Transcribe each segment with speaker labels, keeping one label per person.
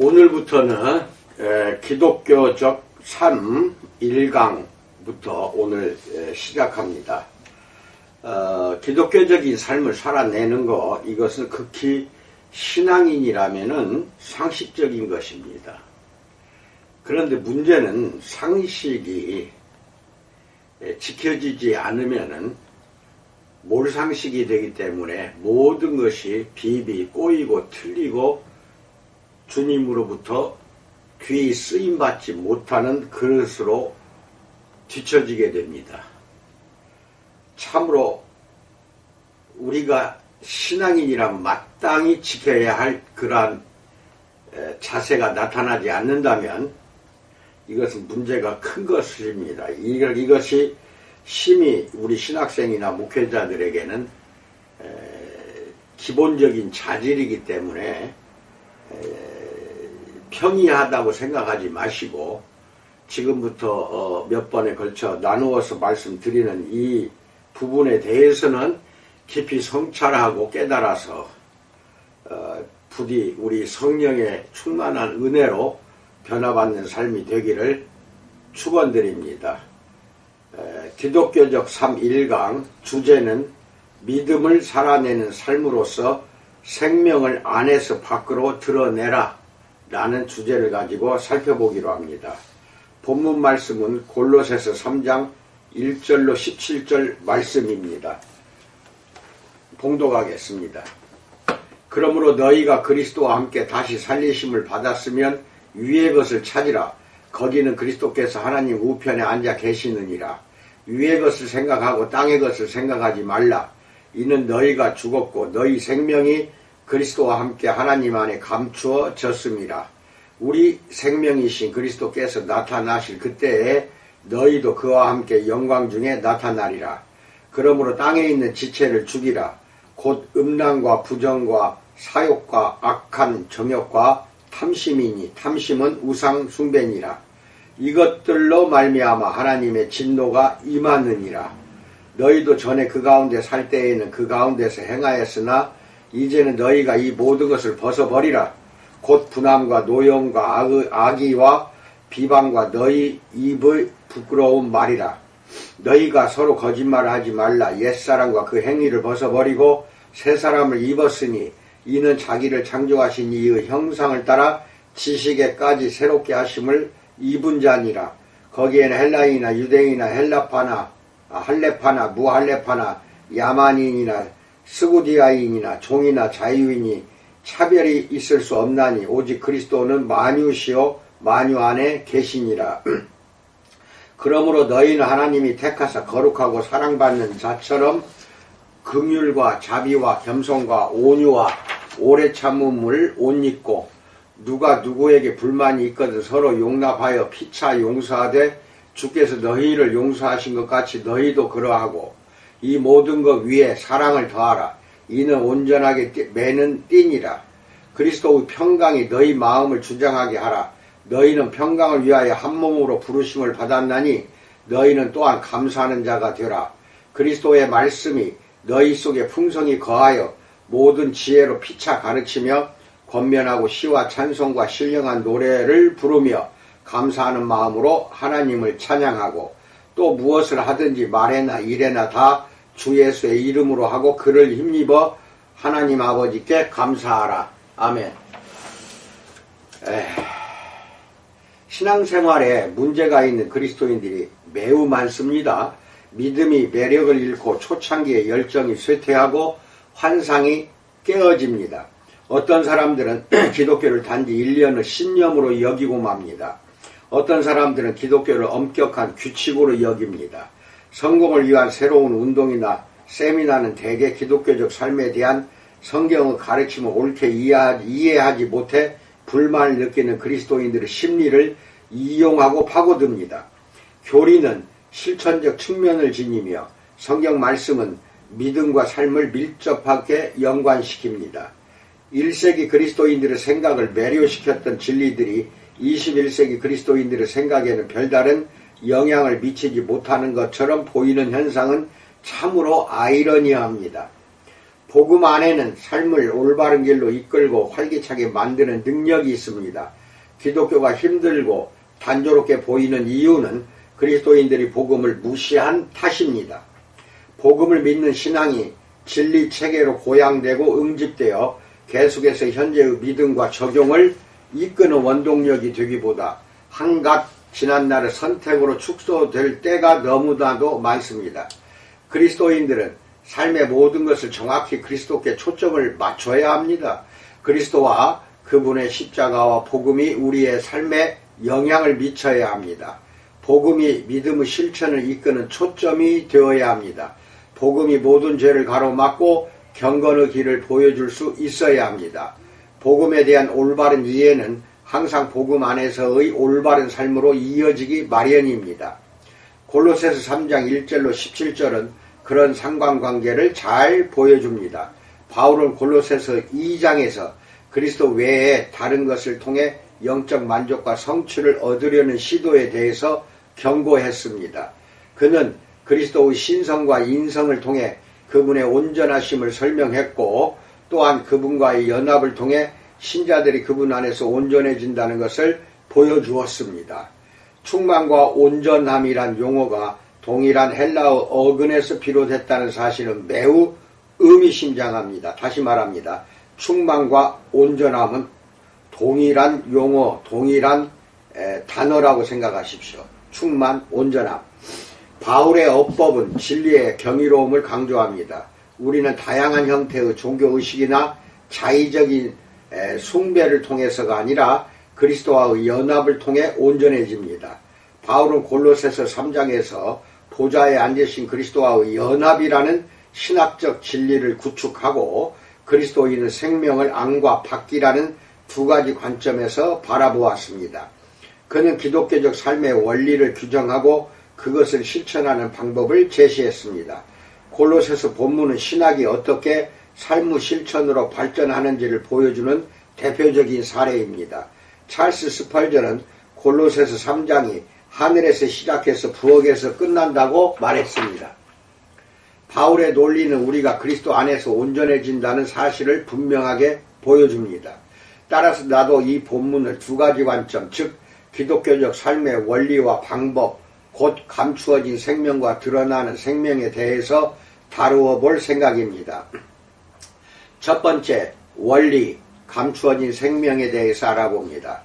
Speaker 1: 오늘부터는 기독교적 삶 1강부터 오늘 시작합니다. 기독교적인 삶을 살아내는 것, 이것은 극히 신앙인이라면은 상식적인 것입니다. 그런데 문제는 상식이 지켜지지 않으면은 몰상식이 되기 때문에 모든 것이 비비 꼬이고 틀리고 주님으로부터 귀 쓰임받지 못하는 그릇으로 뒤처지게 됩니다. 참으로 우리가 신앙인이라면 마땅히 지켜야 할 그러한 자세가 나타나지 않는다면 이것은 문제가 큰 것입니다. 이것이 심히 우리 신학생이나 목회자들에게는 기본적인 자질이기 때문에 평이하다고 생각하지 마시고 지금부터 몇 번에 걸쳐 나누어서 말씀드리는 이 부분에 대해서는 깊이 성찰하고 깨달아서 부디 우리 성령의 충만한 은혜로 변화받는 삶이 되기를 축원드립니다. 기독교적 삶 1강 주제는 믿음을 살아내는 삶으로서 생명을 안에서 밖으로 드러내라 라는 주제를 가지고 살펴보기로 합니다. 본문 말씀은 골로새서 3장 1절로 17절 말씀입니다. 봉독하겠습니다. 그러므로 너희가 그리스도와 함께 다시 살리심을 받았으면 위의 것을 찾으라. 거기는 그리스도께서 하나님 우편에 앉아 계시느니라. 위의 것을 생각하고 땅의 것을 생각하지 말라. 이는 너희가 죽었고 너희 생명이 그리스도와 함께 하나님 안에 감추어졌음이라. 우리 생명이신 그리스도께서 나타나실 그때에 너희도 그와 함께 영광 중에 나타나리라. 그러므로 땅에 있는 지체를 죽이라. 곧 음란과 부정과 사욕과 악한 정욕과 탐심이니 탐심은 우상 숭배니라. 이것들로 말미암아 하나님의 진노가 임하느니라. 너희도 전에 그 가운데 살 때에는 그 가운데서 행하였으나 이제는 너희가 이 모든 것을 벗어버리라. 곧 분함과 노염과 악의와 비방과 너희 입의 부끄러운 말이라. 너희가 서로 거짓말을 하지 말라. 옛사람과 그 행위를 벗어버리고 새사람을 입었으니 이는 자기를 창조하신 이의 형상을 따라 지식에까지 새롭게 하심을 입은 자니라. 거기에는 헬라인이나 유대인이나 할레파나 무할레파나 야만인이나 스구디아인이나 종이나 자유인이 차별이 있을 수 없나니 오직 그리스도는 만유시요 만유 안에 계시니라. 그러므로 너희는 하나님이 택하사 거룩하고 사랑받는 자처럼 긍휼과 자비와 겸손과 온유와 오래 참음을 옷 입고 누가 누구에게 불만이 있거든 서로 용납하여 피차 용서하되 주께서 너희를 용서하신 것 같이 너희도 그러하고 이 모든 것 위에 사랑을 더하라. 이는 온전하게 매는 띠니라. 그리스도의 평강이 너희 마음을 주장하게 하라. 너희는 평강을 위하여 한 몸으로 부르심을 받았나니 너희는 또한 감사하는 자가 되라. 그리스도의 말씀이 너희 속에 풍성히 거하여 모든 지혜로 피차 가르치며 권면하고 시와 찬송과 신령한 노래를 부르며 감사하는 마음으로 하나님을 찬양하고 또 무엇을 하든지 말에나 일에나 다 주 예수의 이름으로 하고 그를 힘입어 하나님 아버지께 감사하라. 아멘. 신앙생활에 문제가 있는 그리스도인들이 매우 많습니다. 믿음이 매력을 잃고 초창기에 열정이 쇠퇴하고 환상이 깨어집니다. 어떤 사람들은 기독교를 단지 1년의 신념으로 여기고 맙니다. 어떤 사람들은 기독교를 엄격한 규칙으로 여깁니다. 성공을 위한 새로운 운동이나 세미나는 대개 기독교적 삶에 대한 성경의 가르침을 옳게 이해하지 못해 불만을 느끼는 그리스도인들의 심리를 이용하고 파고듭니다. 교리는 실천적 측면을 지니며 성경 말씀은 믿음과 삶을 밀접하게 연관시킵니다. 1세기 그리스도인들의 생각을 매료시켰던 진리들이 21세기 그리스도인들의 생각에는 별다른 영향을 미치지 못하는 것처럼 보이는 현상은 참으로 아이러니합니다. 복음 안에는 삶을 올바른 길로 이끌고 활기차게 만드는 능력이 있습니다. 기독교가 힘들고 단조롭게 보이는 이유는 그리스도인들이 복음을 무시한 탓입니다. 복음을 믿는 신앙이 진리 체계로 고양되고 응집되어 계속해서 현재의 믿음과 적용을 이끄는 원동력이 되기보다 한갓 지난날의 선택으로 축소될 때가 너무나도 많습니다. 그리스도인들은 삶의 모든 것을 정확히 그리스도께 초점을 맞춰야 합니다. 그리스도와 그분의 십자가와 복음이 우리의 삶에 영향을 미쳐야 합니다. 복음이 믿음의 실천을 이끄는 초점이 되어야 합니다. 복음이 모든 죄를 가로막고 경건의 길을 보여줄 수 있어야 합니다. 복음에 대한 올바른 이해는 항상 복음 안에서의 올바른 삶으로 이어지기 마련입니다. 골로새서 3장 1절로 17절은 그런 상관관계를 잘 보여줍니다. 바울은 골로새서 2장에서 그리스도 외에 다른 것을 통해 영적 만족과 성취를 얻으려는 시도에 대해서 경고했습니다. 그는 그리스도의 신성과 인성을 통해 그분의 온전하심을 설명했고 또한 그분과의 연합을 통해 신자들이 그분 안에서 온전해진다는 것을 보여주었습니다. 충만과 온전함이란 용어가 동일한 헬라어 어근에서 비롯했다는 사실은 매우 의미심장합니다. 다시 말합니다. 충만과 온전함은 동일한 용어, 동일한 단어라고 생각하십시오. 충만, 온전함. 바울의 어법은 진리의 경이로움을 강조합니다. 우리는 다양한 형태의 종교의식이나 자의적인 숭배를 통해서가 아니라 그리스도와의 연합을 통해 온전해집니다. 바울은 골로새서 3장에서 보좌에 앉으신 그리스도와의 연합이라는 신학적 진리를 구축하고 그리스도인의 생명을 안과 받기라는 두 가지 관점에서 바라보았습니다. 그는 기독교적 삶의 원리를 규정하고 그것을 실천하는 방법을 제시했습니다. 골로새서 본문은 신학이 어떻게 삶의 실천으로 발전하는지를 보여주는 대표적인 사례입니다. 찰스 스펄전은 골로새서 3장이 하늘에서 시작해서 부엌에서 끝난다고 말했습니다. 바울의 논리는 우리가 그리스도 안에서 온전해진다는 사실을 분명하게 보여줍니다. 따라서 나도 이 본문을 두 가지 관점, 즉 기독교적 삶의 원리와 방법, 곧 감추어진 생명과 드러나는 생명에 대해서 다루어 볼 생각입니다. 첫 번째, 원리, 감추어진 생명에 대해서 알아봅니다.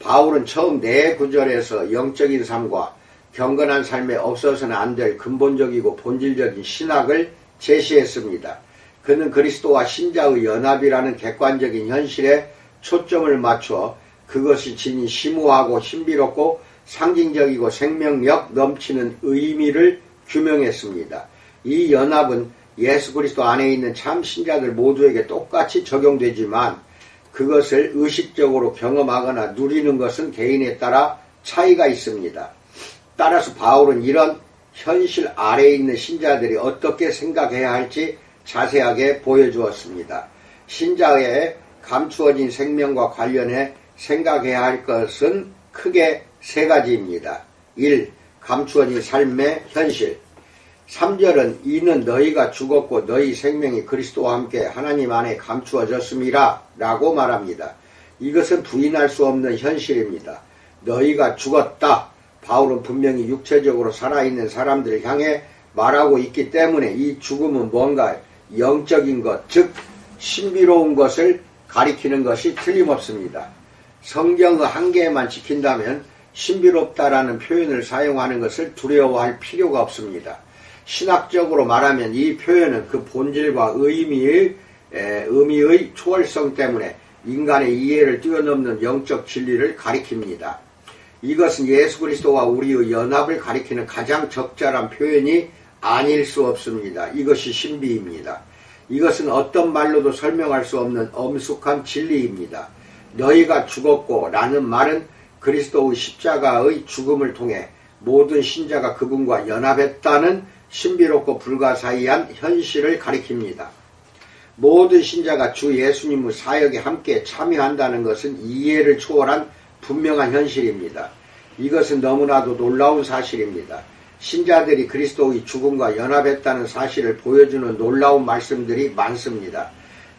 Speaker 1: 바울은 처음 4구절에서 영적인 삶과 경건한 삶에 없어서는 안 될 근본적이고 본질적인 신학을 제시했습니다. 그는 그리스도와 신자의 연합이라는 객관적인 현실에 초점을 맞춰 그것이 지닌 심오하고 신비롭고 상징적이고 생명력 넘치는 의미를 규명했습니다. 이 연합은 예수 그리스도 안에 있는 참 신자들 모두에게 똑같이 적용되지만 그것을 의식적으로 경험하거나 누리는 것은 개인에 따라 차이가 있습니다. 따라서 바울은 이런 현실 아래에 있는 신자들이 어떻게 생각해야 할지 자세하게 보여주었습니다. 신자의 감추어진 생명과 관련해 생각해야 할 것은 크게 3가지입니다. 1. 감추어진 삶의 현실. 3절은 이는 너희가 죽었고 너희 생명이 그리스도와 함께 하나님 안에 감추어졌음이라 라고 말합니다. 이것은 부인할 수 없는 현실입니다. 너희가 죽었다. 바울은 분명히 육체적으로 살아있는 사람들을 향해 말하고 있기 때문에 이 죽음은 뭔가 영적인 것, 즉 신비로운 것을 가리키는 것이 틀림없습니다. 성경의 한계에만 지킨다면 신비롭다라는 표현을 사용하는 것을 두려워할 필요가 없습니다. 신학적으로 말하면 이 표현은 그 본질과 의미의 초월성 때문에 인간의 이해를 뛰어넘는 영적 진리를 가리킵니다. 이것은 예수 그리스도와 우리의 연합을 가리키는 가장 적절한 표현이 아닐 수 없습니다. 이것이 신비입니다. 이것은 어떤 말로도 설명할 수 없는 엄숙한 진리입니다. 너희가 죽었고 라는 말은 그리스도의 십자가의 죽음을 통해 모든 신자가 그분과 연합했다는 신비롭고 불가사의한 현실을 가리킵니다. 모든 신자가 주 예수님의 사역에 함께 참여한다는 것은 이해를 초월한 분명한 현실입니다. 이것은 너무나도 놀라운 사실입니다. 신자들이 그리스도의 죽음과 연합했다는 사실을 보여주는 놀라운 말씀들이 많습니다.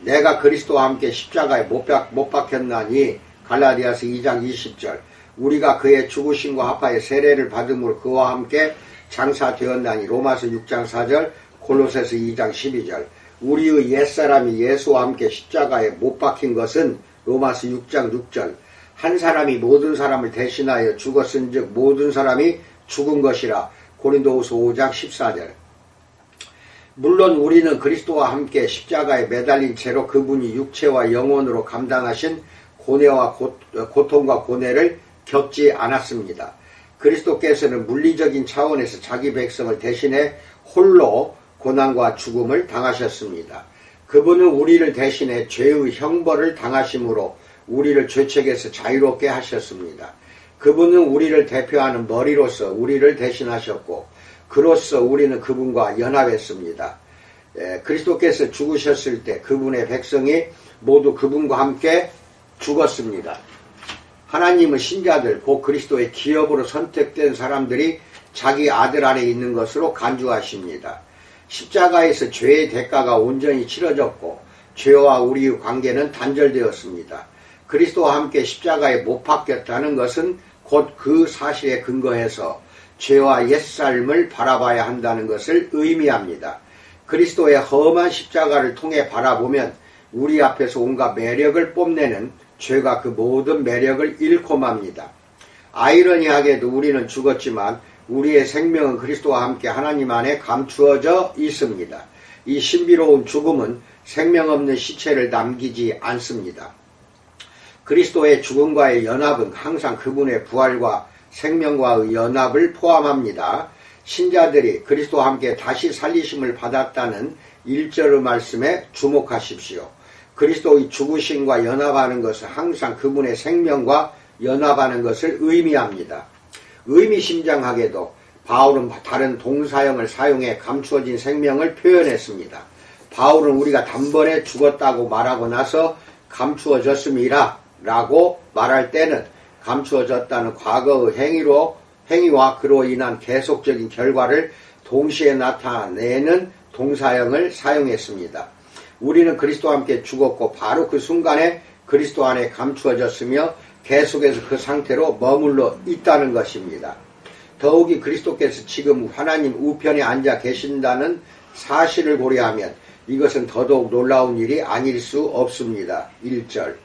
Speaker 1: 내가 그리스도와 함께 십자가에 못 박혔나니 갈라디아서 2장 20절, 우리가 그의 죽으심과 합하여 세례를 받음으로 그와 함께 장사되었나니 로마서 6장 4절, 골로새서 2장 12절, 우리의 옛사람이 예수와 함께 십자가에 못 박힌 것은 로마서 6장 6절, 한 사람이 모든 사람을 대신하여 죽었은즉 모든 사람이 죽은 것이라 고린도후서 5장 14절. 물론 우리는 그리스도와 함께 십자가에 매달린 채로 그분이 육체와 영혼으로 감당하신 고뇌와 고통과 고뇌를 겪지 않았습니다. 그리스도께서는 물리적인 차원에서 자기 백성을 대신해 홀로 고난과 죽음을 당하셨습니다. 그분은 우리를 대신해 죄의 형벌을 당하심으로 우리를 죄책에서 자유롭게 하셨습니다. 그분은 우리를 대표하는 머리로서 우리를 대신하셨고 그로써 우리는 그분과 연합했습니다. 그리스도께서 죽으셨을 때 그분의 백성이 모두 그분과 함께 죽었습니다. 하나님은 신자들, 곧 그리스도의 기업으로 선택된 사람들이 자기 아들 안에 있는 것으로 간주하십니다. 십자가에서 죄의 대가가 온전히 치러졌고 죄와 우리의 관계는 단절되었습니다. 그리스도와 함께 십자가에 못 박혔다는 것은 곧 그 사실에 근거해서 죄와 옛삶을 바라봐야 한다는 것을 의미합니다. 그리스도의 험한 십자가를 통해 바라보면 우리 앞에서 온갖 매력을 뽐내는 죄가 그 모든 매력을 잃고 맙니다. 아이러니하게도 우리는 죽었지만 우리의 생명은 그리스도와 함께 하나님 안에 감추어져 있습니다. 이 신비로운 죽음은 생명 없는 시체를 남기지 않습니다. 그리스도의 죽음과의 연합은 항상 그분의 부활과 생명과의 연합을 포함합니다. 신자들이 그리스도와 함께 다시 살리심을 받았다는 1절의 말씀에 주목하십시오. 그리스도의 죽으심과 연합하는 것은 항상 그분의 생명과 연합하는 것을 의미합니다. 의미심장하게도 바울은 다른 동사형을 사용해 감추어진 생명을 표현했습니다. 바울은 우리가 단번에 죽었다고 말하고 나서 감추어졌음이라 라고 말할 때는 감추어졌다는 과거의 행위와 그로 인한 계속적인 결과를 동시에 나타내는 동사형을 사용했습니다. 우리는 그리스도와 함께 죽었고 바로 그 순간에 그리스도 안에 감추어졌으며 계속해서 그 상태로 머물러 있다는 것입니다. 더욱이 그리스도께서 지금 하나님 우편에 앉아 계신다는 사실을 고려하면 이것은 더더욱 놀라운 일이 아닐 수 없습니다. 1절,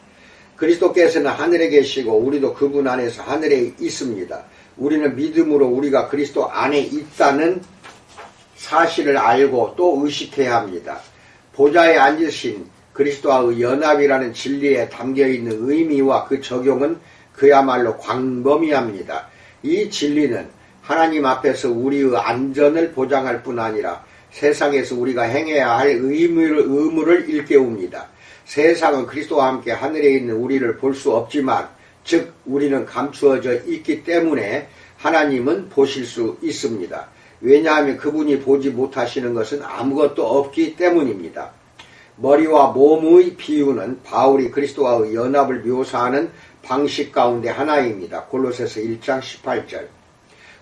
Speaker 1: 그리스도께서는 하늘에 계시고 우리도 그분 안에서 하늘에 있습니다. 우리는 믿음으로 우리가 그리스도 안에 있다는 사실을 알고 또 의식해야 합니다. 보좌에 앉으신 그리스도와의 연합이라는 진리에 담겨있는 의미와 그 적용은 그야말로 광범위합니다. 이 진리는 하나님 앞에서 우리의 안전을 보장할 뿐 아니라 세상에서 우리가 행해야 할 의무를 일깨웁니다. 세상은 그리스도와 함께 하늘에 있는 우리를 볼 수 없지만, 즉 우리는 감추어져 있기 때문에 하나님은 보실 수 있습니다. 왜냐하면 그분이 보지 못하시는 것은 아무것도 없기 때문입니다. 머리와 몸의 비유는 바울이 그리스도와의 연합을 묘사하는 방식 가운데 하나입니다. 골로새서 1장 18절.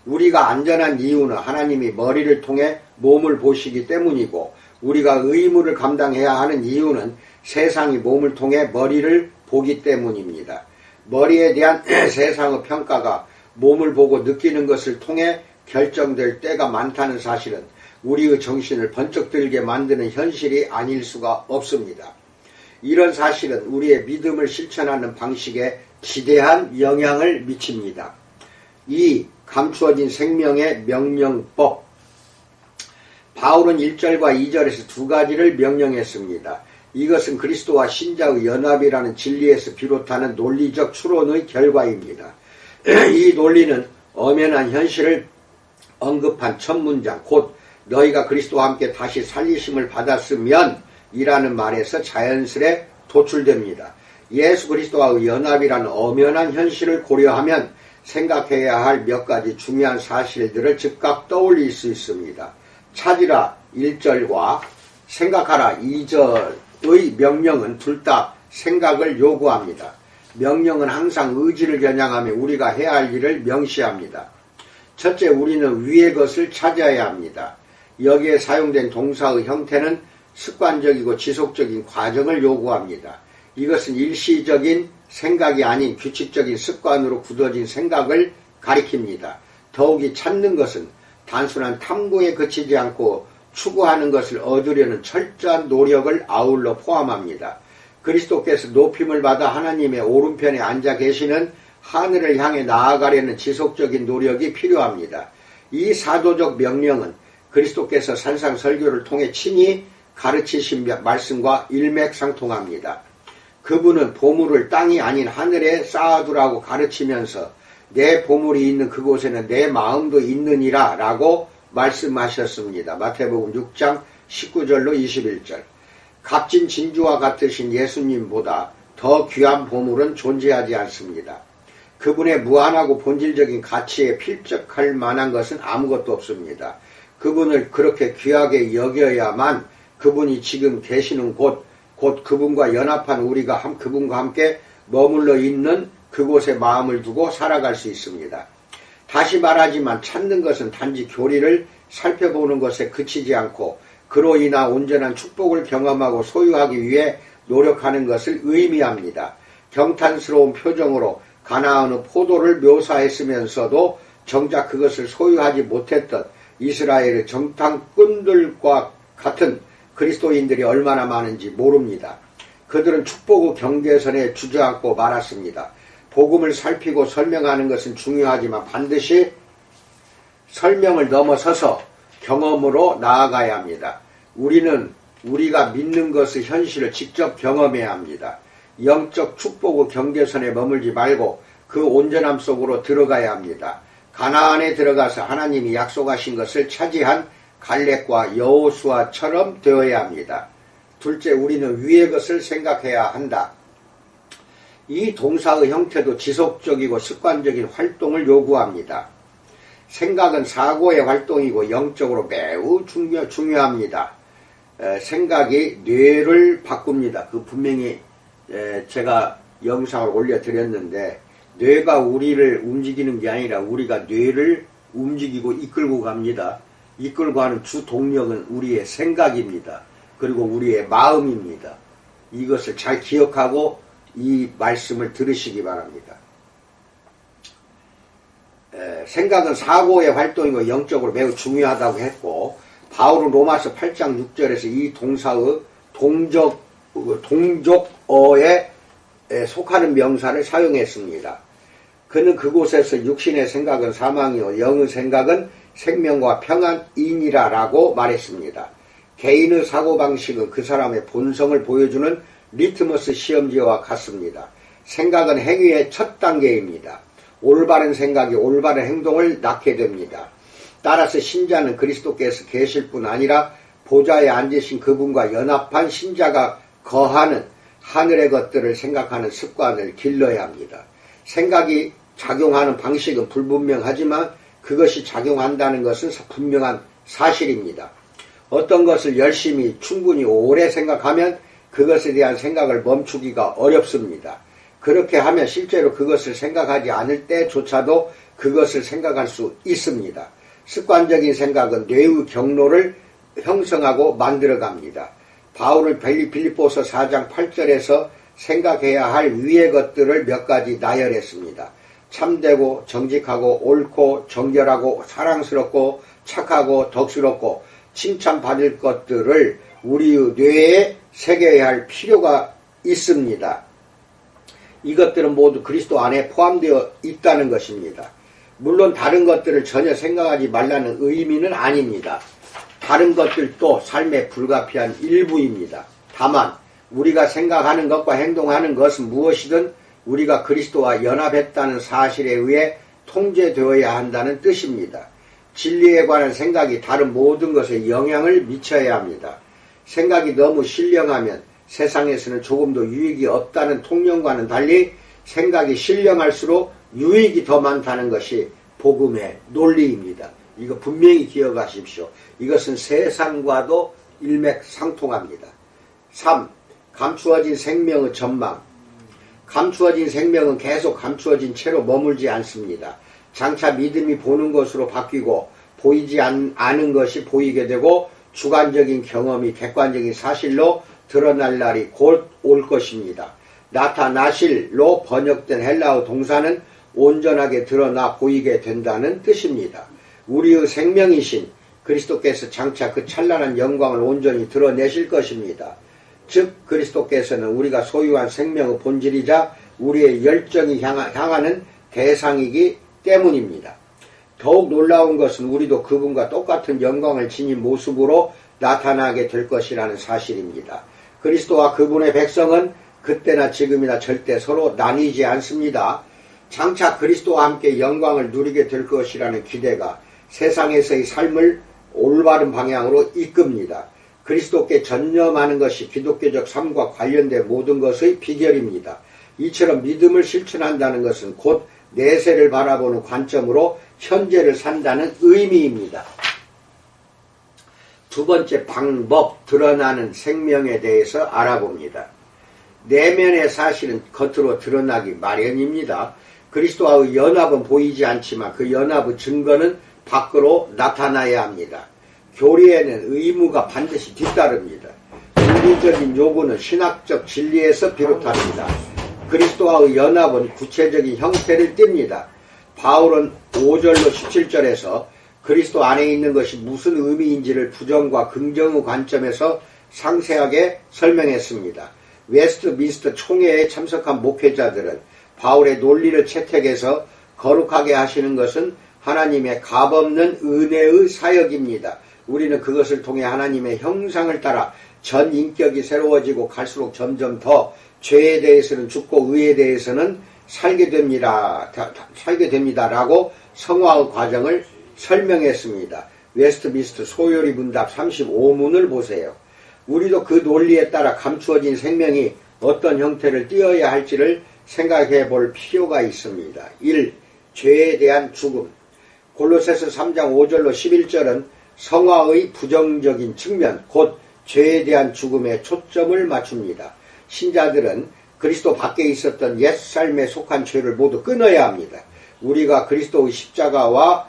Speaker 1: 우리가 안전한 이유는 하나님이 머리를 통해 몸을 보시기 때문이고, 우리가 의무를 감당해야 하는 이유는 세상이 몸을 통해 머리를 보기 때문입니다. 머리에 대한 세상의 평가가 몸을 보고 느끼는 것을 통해 결정될 때가 많다는 사실은 우리의 정신을 번쩍 들게 만드는 현실이 아닐 수가 없습니다. 이런 사실은 우리의 믿음을 실천하는 방식에 지대한 영향을 미칩니다. 이 감추어진 생명의 명령법. 바울은 1절과 2절에서 두 가지를 명령했습니다. 이것은 그리스도와 신자의 연합이라는 진리에서 비롯하는 논리적 추론의 결과입니다. 이 논리는 엄연한 현실을 언급한 첫 문장, 곧 너희가 그리스도와 함께 다시 살리심을 받았으면 이라는 말에서 자연스레 도출됩니다. 예수 그리스도와의 연합이라는 엄연한 현실을 고려하면 생각해야 할 몇 가지 중요한 사실들을 즉각 떠올릴 수 있습니다. 찾으라 1절과 생각하라 2절의 명령은 둘 다 생각을 요구합니다. 명령은 항상 의지를 겨냥하며 우리가 해야 할 일을 명시합니다. 첫째, 우리는 위의 것을 찾아야 합니다. 여기에 사용된 동사의 형태는 습관적이고 지속적인 과정을 요구합니다. 이것은 일시적인 생각이 아닌 규칙적인 습관으로 굳어진 생각을 가리킵니다. 더욱이 찾는 것은 단순한 탐구에 그치지 않고 추구하는 것을 얻으려는 철저한 노력을 아울러 포함합니다. 그리스도께서 높임을 받아 하나님의 오른편에 앉아 계시는 하늘을 향해 나아가려는 지속적인 노력이 필요합니다. 이 사도적 명령은 그리스도께서 산상설교를 통해 친히 가르치신 말씀과 일맥상통합니다. 그분은 보물을 땅이 아닌 하늘에 쌓아두라고 가르치면서 내 보물이 있는 그곳에는 내 마음도 있느니라 라고 말씀하셨습니다. 마태복음 6장 19절로 21절. 값진 진주와 같으신 예수님보다 더 귀한 보물은 존재하지 않습니다. 그분의 무한하고 본질적인 가치에 필적할 만한 것은 아무것도 없습니다. 그분을 그렇게 귀하게 여겨야만 그분이 지금 계시는 곧 그분과 연합한 우리가 그분과 함께 머물러 있는 그곳에 마음을 두고 살아갈 수 있습니다. 다시 말하지만 찾는 것은 단지 교리를 살펴보는 것에 그치지 않고 그로 인한 온전한 축복을 경험하고 소유하기 위해 노력하는 것을 의미합니다. 경탄스러운 표정으로 가나안의 포도를 묘사했으면서도 정작 그것을 소유하지 못했던 이스라엘의 정탐꾼들과 같은 그리스도인들이 얼마나 많은지 모릅니다. 그들은 축복의 경계선에 주저앉고 말았습니다. 복음을 살피고 설명하는 것은 중요하지만 반드시 설명을 넘어서서 경험으로 나아가야 합니다. 우리는 우리가 믿는 것의 현실을 직접 경험해야 합니다. 영적 축복의 경계선에 머물지 말고 그 온전함 속으로 들어가야 합니다. 가나안에 들어가서 하나님이 약속하신 것을 차지한 갈렙과 여호수아처럼 되어야 합니다. 둘째, 우리는 위의 것을 생각해야 한다. 이 동사의 형태도 지속적이고 습관적인 활동을 요구합니다. 생각은 사고의 활동이고 영적으로 매우 중요합니다. 생각이 뇌를 바꿉니다. 그 분명히 제가 영상을 올려드렸는데 뇌가 우리를 움직이는 게 아니라 우리가 뇌를 움직이고 이끌고 갑니다. 이끌고 하는 주 동력은 우리의 생각입니다. 그리고 우리의 마음입니다. 이것을 잘 기억하고 이 말씀을 들으시기 바랍니다. 생각은 사고의 활동이고 영적으로 매우 중요하다고 했고 바울은 로마서 8장 6절에서 이 동사의 동족어에 속하는 명사를 사용했습니다. 그는 그곳에서 육신의 생각은 사망이요 영의 생각은 생명과 평안이니라 라고 말했습니다. 개인의 사고방식은 그 사람의 본성을 보여주는 리트머스 시험지와 같습니다. 생각은 행위의 첫 단계입니다. 올바른 생각이 올바른 행동을 낳게 됩니다. 따라서 신자는 그리스도께서 계실 뿐 아니라 보좌에 앉으신 그분과 연합한 신자가 거하는 하늘의 것들을 생각하는 습관을 길러야 합니다. 생각이 작용하는 방식은 불분명하지만 그것이 작용한다는 것은 분명한 사실입니다. 어떤 것을 열심히 충분히 오래 생각하면 그것에 대한 생각을 멈추기가 어렵습니다. 그렇게 하면 실제로 그것을 생각하지 않을 때조차도 그것을 생각할 수 있습니다. 습관적인 생각은 뇌의 경로를 형성하고 만들어갑니다. 바울은 빌립보서 4장 8절에서 생각해야 할 위의 것들을 몇 가지 나열했습니다. 참되고 정직하고 옳고 정결하고 사랑스럽고 착하고 덕스럽고 칭찬받을 것들을 우리의 뇌에 새겨야 할 필요가 있습니다. 이것들은 모두 그리스도 안에 포함되어 있다는 것입니다. 물론 다른 것들을 전혀 생각하지 말라는 의미는 아닙니다. 다른 것들도 삶의 불가피한 일부입니다. 다만 우리가 생각하는 것과 행동하는 것은 무엇이든 우리가 그리스도와 연합했다는 사실에 의해 통제되어야 한다는 뜻입니다. 진리에 관한 생각이 다른 모든 것에 영향을 미쳐야 합니다. 생각이 너무 신령하면 세상에서는 조금도 유익이 없다는 통념과는 달리 생각이 신령할수록 유익이 더 많다는 것이 복음의 논리입니다. 이거 분명히 기억하십시오. 이것은 세상과도 일맥상통합니다. 3. 감추어진 생명의 전망. 감추어진 생명은 계속 감추어진 채로 머물지 않습니다. 장차 믿음이 보는 것으로 바뀌고 보이지 않은 것이 보이게 되고 주관적인 경험이 객관적인 사실로 드러날 날이 곧 올 것입니다. 나타나실로 번역된 헬라어 동사는 온전하게 드러나 보이게 된다는 뜻입니다. 우리의 생명이신 그리스도께서 장차 그 찬란한 영광을 온전히 드러내실 것입니다. 즉 그리스도께서는 우리가 소유한 생명의 본질이자 우리의 열정이 향하는 대상이기 때문입니다. 더욱 놀라운 것은 우리도 그분과 똑같은 영광을 지닌 모습으로 나타나게 될 것이라는 사실입니다. 그리스도와 그분의 백성은 그때나 지금이나 절대 서로 나뉘지 않습니다. 장차 그리스도와 함께 영광을 누리게 될 것이라는 기대가 세상에서의 삶을 올바른 방향으로 이끕니다. 그리스도께 전념하는 것이 기독교적 삶과 관련된 모든 것의 비결입니다. 이처럼 믿음을 실천한다는 것은 곧 내세를 바라보는 관점으로 현재를 산다는 의미입니다. 두 번째 방법, 드러나는 생명에 대해서 알아봅니다. 내면의 사실은 겉으로 드러나기 마련입니다. 그리스도와의 연합은 보이지 않지만 그 연합의 증거는 밖으로 나타나야 합니다. 교리에는 의무가 반드시 뒤따릅니다. 윤리적인 요구는 신학적 진리에서 비롯합니다. 그리스도와의 연합은 구체적인 형태를 띱니다. 바울은 5절로 17절에서 그리스도 안에 있는 것이 무슨 의미인지를 부정과 긍정의 관점에서 상세하게 설명했습니다. 웨스트민스터 총회에 참석한 목회자들은 바울의 논리를 채택해서 거룩하게 하시는 것은 하나님의 값없는 은혜의 사역입니다. 우리는 그것을 통해 하나님의 형상을 따라 전 인격이 새로워지고 갈수록 점점 더 죄에 대해서는 죽고 의에 대해서는 살게 됩니다라고 성화의 과정을 설명했습니다. 웨스트민스터 소요리 문답 35문을 보세요. 우리도 그 논리에 따라 감추어진 생명이 어떤 형태를 띠어야 할지를 생각해 볼 필요가 있습니다. 1. 죄에 대한 죽음. 골로새서 3장 5절로 11절은 성화의 부정적인 측면, 곧 죄에 대한 죽음에 초점을 맞춥니다. 신자들은 그리스도 밖에 있었던 옛 삶에 속한 죄를 모두 끊어야 합니다. 우리가 그리스도의 십자가의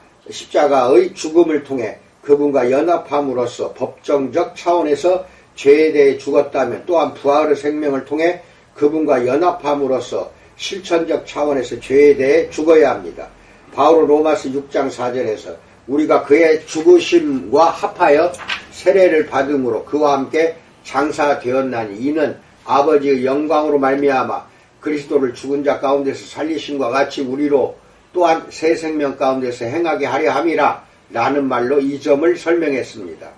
Speaker 1: 죽음을 통해 그분과 연합함으로써 법정적 차원에서 죄에 대해 죽었다면 또한 부활의 생명을 통해 그분과 연합함으로써 실천적 차원에서 죄에 대해 죽어야 합니다. 바울은 로마서 6장 4절에서 우리가 그의 죽으심과 합하여 세례를 받음으로 그와 함께 장사되었나니 이는 아버지의 영광으로 말미암아 그리스도를 죽은 자 가운데서 살리심과 같이 우리로 또한 새 생명 가운데서 행하게 하려 함이라 라는 말로 이 점을 설명했습니다.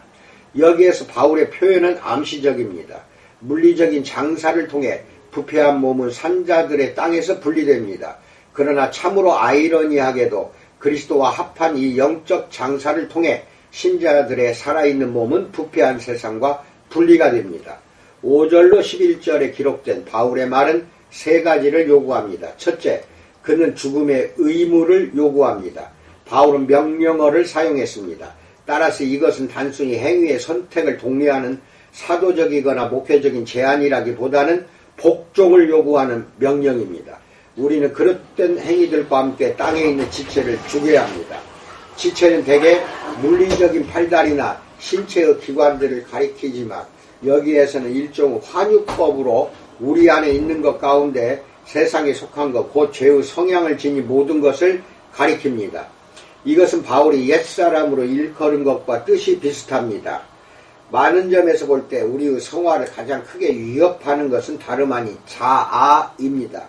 Speaker 1: 여기에서 바울의 표현은 암시적입니다. 물리적인 장사를 통해 부패한 몸은 산자들의 땅에서 분리됩니다. 그러나 참으로 아이러니하게도 그리스도와 합한 이 영적 장사를 통해 신자들의 살아있는 몸은 부패한 세상과 분리가 됩니다. 5절로 11절에 기록된 바울의 말은 세 가지를 요구합니다. 첫째, 그는 죽음의 의무를 요구합니다. 바울은 명령어를 사용했습니다. 따라서 이것은 단순히 행위의 선택을 독려하는 사도적이거나 목회적인 제안이라기보다는 복종을 요구하는 명령입니다. 우리는 그릇된 행위들과 함께 땅에 있는 지체를 죽여야 합니다. 지체는 대개 물리적인 팔다리나 신체의 기관들을 가리키지만 여기에서는 일종의 환유법으로 우리 안에 있는 것 가운데 세상에 속한 것, 곧 죄의 성향을 지닌 모든 것을 가리킵니다. 이것은 바울이 옛사람으로 일컬은 것과 뜻이 비슷합니다. 많은 점에서 볼 때 우리의 성화를 가장 크게 위협하는 것은 다름 아닌 자아입니다.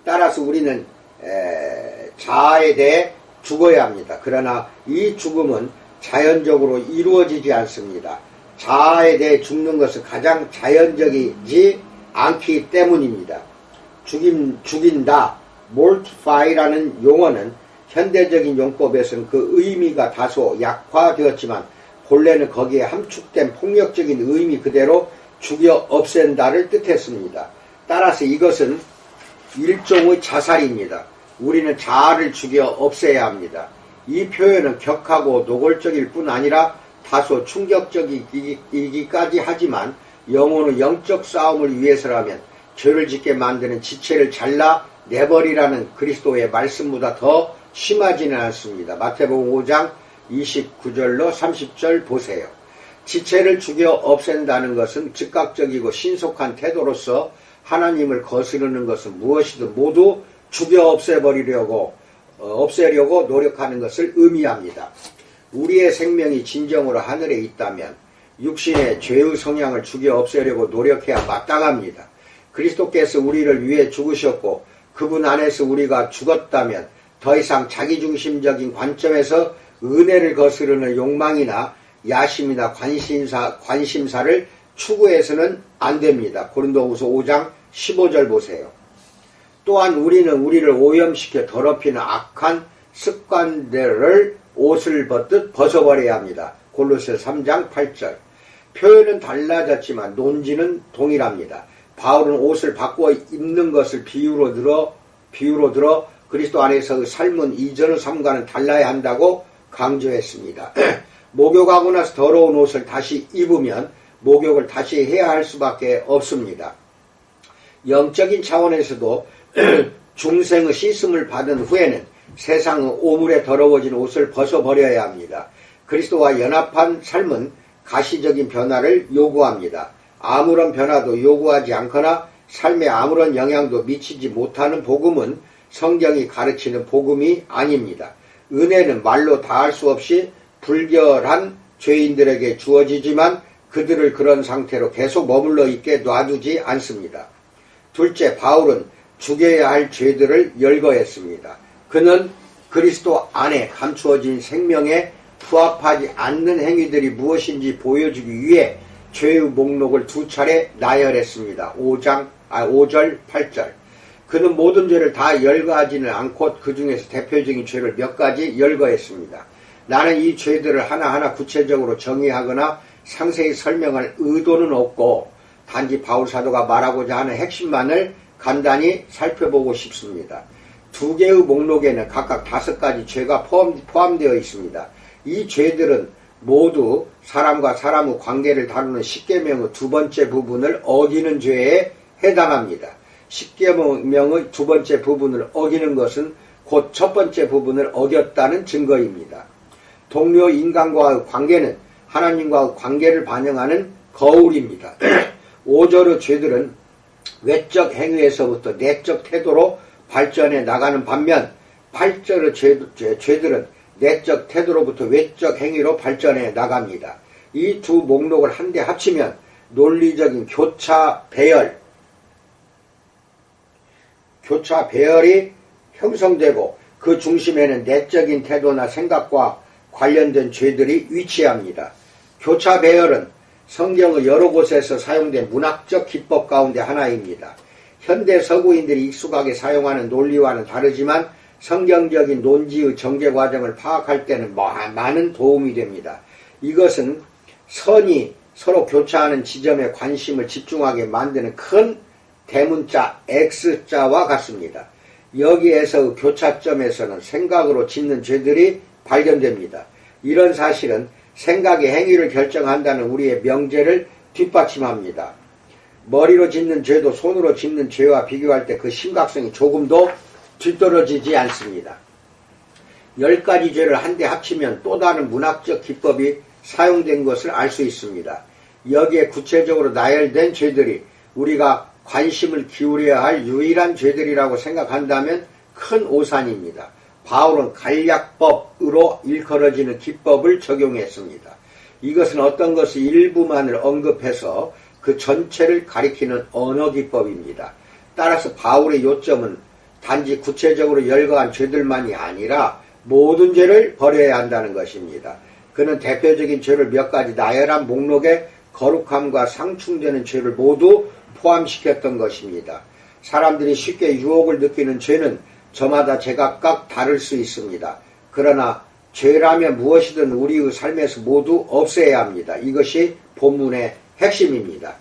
Speaker 1: 따라서 우리는 자아에 대해 죽어야 합니다. 그러나 이 죽음은 자연적으로 이루어지지 않습니다. 자아에 대해 죽는 것은 가장 자연적이지 않기 때문입니다. 죽인다, mortify라는 용어는 현대적인 용법에서는 그 의미가 다소 약화되었지만 본래는 거기에 함축된 폭력적인 의미 그대로 죽여 없앤다를 뜻했습니다. 따라서 이것은 일종의 자살입니다. 우리는 자아를 죽여 없애야 합니다. 이 표현은 격하고 노골적일 뿐 아니라 다소 충격적이기까지 하지만 영혼의 영적 싸움을 위해서라면 죄를 짓게 만드는 지체를 잘라 내버리라는 그리스도의 말씀보다 더 심하지는 않습니다. 마태복음 5장 29절로 30절 보세요. 지체를 죽여 없앤다는 것은 즉각적이고 신속한 태도로서 하나님을 거스르는 것은 무엇이든 모두 죽여 없애려고 노력하는 것을 의미합니다. 우리의 생명이 진정으로 하늘에 있다면 육신의 죄의 성향을 죽여 없애려고 노력해야 마땅합니다. 그리스도께서 우리를 위해 죽으셨고 그분 안에서 우리가 죽었다면 더 이상 자기중심적인 관점에서 은혜를 거스르는 욕망이나 야심이나 관심사를 추구해서는 안 됩니다. 고린도후서 5장 15절 보세요. 또한 우리는 우리를 오염시켜 더럽히는 악한 습관들을 옷을 벗듯 벗어버려야 합니다. 골로새 3장 8절. 표현은 달라졌지만 논지는 동일합니다. 바울은 옷을 바꾸어 입는 것을 비유로 들어 그리스도 안에서의 삶은 이전의 삶과는 달라야 한다고 강조했습니다. 목욕하고 나서 더러운 옷을 다시 입으면 목욕을 다시 해야 할 수밖에 없습니다. 영적인 차원에서도 중생의 씻음을 받은 후에는 세상의 오물에 더러워진 옷을 벗어버려야 합니다. 그리스도와 연합한 삶은 가시적인 변화를 요구합니다. 아무런 변화도 요구하지 않거나 삶에 아무런 영향도 미치지 못하는 복음은 성경이 가르치는 복음이 아닙니다. 은혜는 말로 다할 수 없이 불결한 죄인들에게 주어지지만 그들을 그런 상태로 계속 머물러 있게 놔두지 않습니다. 둘째, 바울은 죽여야 할 죄들을 열거했습니다. 그는 그리스도 안에 감추어진 생명에 부합하지 않는 행위들이 무엇인지 보여주기 위해 죄의 목록을 2차례 나열했습니다. 5절 8절. 그는 모든 죄를 다 열거하지는 않고 그 중에서 대표적인 죄를 몇 가지 열거했습니다. 나는 이 죄들을 하나하나 구체적으로 정의하거나 상세히 설명할 의도는 없고 단지 바울 사도가 말하고자 하는 핵심만을 간단히 살펴보고 싶습니다. 2개의 목록에는 각각 5가지 죄가 포함되어 있습니다. 이 죄들은 모두 사람과 사람의 관계를 다루는 십계명의 2번째 부분을 어기는 죄에 해당합니다. 십계명의 2번째 부분을 어기는 것은 곧 1번째 부분을 어겼다는 증거입니다. 동료 인간과의 관계는 하나님과의 관계를 반영하는 거울입니다. 5절의 죄들은 외적 행위에서부터 내적 태도로 발전해 나가는 반면 8절의 죄들은 내적 태도로부터 외적 행위로 발전해 나갑니다. 이 두 목록을 한데 합치면 논리적인 교차 배열이 형성되고 그 중심에는 내적인 태도나 생각과 관련된 죄들이 위치합니다. 교차 배열은 성경의 여러 곳에서 사용된 문학적 기법 가운데 하나입니다. 현대 서구인들이 익숙하게 사용하는 논리와는 다르지만 성경적인 논지의 전개 과정을 파악할 때는 많은 도움이 됩니다. 이것은 선이 서로 교차하는 지점에 관심을 집중하게 만드는 큰 대문자 X자와 같습니다. 여기에서 교차점에서는 생각으로 짓는 죄들이 발견됩니다. 이런 사실은 생각의 행위를 결정한다는 우리의 명제를 뒷받침합니다. 머리로 짓는 죄도 손으로 짓는 죄와 비교할 때 그 심각성이 조금도 뒤떨어지지 않습니다. 10가지 죄를 한데 합치면 또 다른 문학적 기법이 사용된 것을 알 수 있습니다. 여기에 구체적으로 나열된 죄들이 우리가 관심을 기울여야 할 유일한 죄들이라고 생각한다면 큰 오산입니다. 바울은 간략법으로 일컬어지는 기법을 적용했습니다. 이것은 어떤 것의 일부만을 언급해서 그 전체를 가리키는 언어기법입니다. 따라서 바울의 요점은 단지 구체적으로 열거한 죄들만이 아니라 모든 죄를 버려야 한다는 것입니다. 그는 대표적인 죄를 몇 가지 나열한 목록에 거룩함과 상충되는 죄를 모두 포함시켰던 것입니다. 사람들이 쉽게 유혹을 느끼는 죄는 저마다 제각각 다를 수 있습니다. 그러나 죄라면 무엇이든 우리의 삶에서 모두 없애야 합니다. 이것이 본문의 핵심입니다.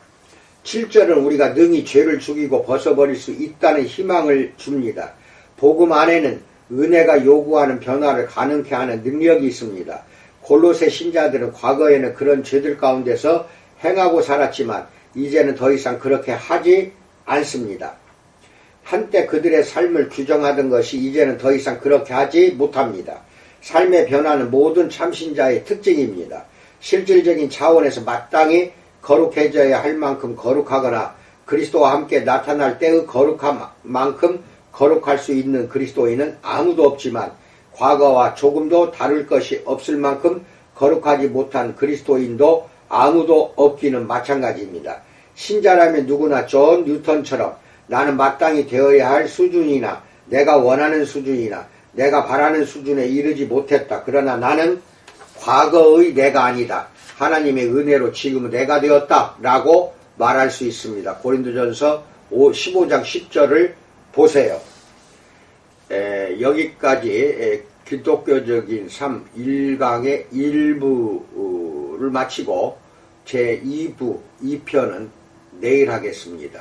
Speaker 1: 7절은 우리가 능히 죄를 죽이고 벗어버릴 수 있다는 희망을 줍니다. 복음 안에는 은혜가 요구하는 변화를 가능케 하는 능력이 있습니다. 골로새 신자들은 과거에는 그런 죄들 가운데서 행하고 살았지만 이제는 더 이상 그렇게 하지 않습니다. 한때 그들의 삶을 규정하던 것이 이제는 더 이상 그렇게 하지 못합니다. 삶의 변화는 모든 참신자의 특징입니다. 실질적인 차원에서 마땅히 거룩해져야 할 만큼 거룩하거나 그리스도와 함께 나타날 때의 거룩함만큼 거룩할 수 있는 그리스도인은 아무도 없지만 과거와 조금도 다를 것이 없을 만큼 거룩하지 못한 그리스도인도 아무도 없기는 마찬가지입니다. 신자라면 누구나 존 뉴턴처럼 나는 마땅히 되어야 할 수준이나 내가 원하는 수준이나 내가 바라는 수준에 이르지 못했다. 그러나 나는 과거의 내가 아니다. 하나님의 은혜로 지금은 내가 되었다. 라고 말할 수 있습니다. 고린도전서 15장 10절을 보세요. 여기까지 기독교적인 삶 1강의 1부를 마치고 제2부 2편은 내일 하겠습니다.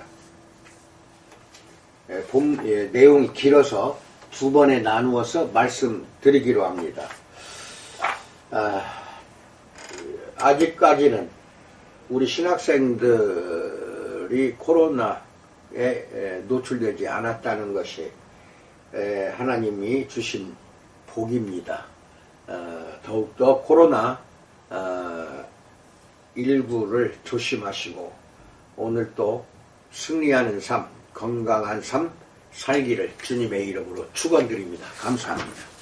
Speaker 1: 내용이 길어서 두 번에 나누어서 말씀드리기로 합니다. 아직까지는 우리 신학생들이 코로나에 노출되지 않았다는 것이 하나님이 주신 복입니다. 더욱더 코로나 19를 조심하시고 오늘도 승리하는 삶, 건강한 삶 살기를 주님의 이름으로 축원드립니다. 감사합니다.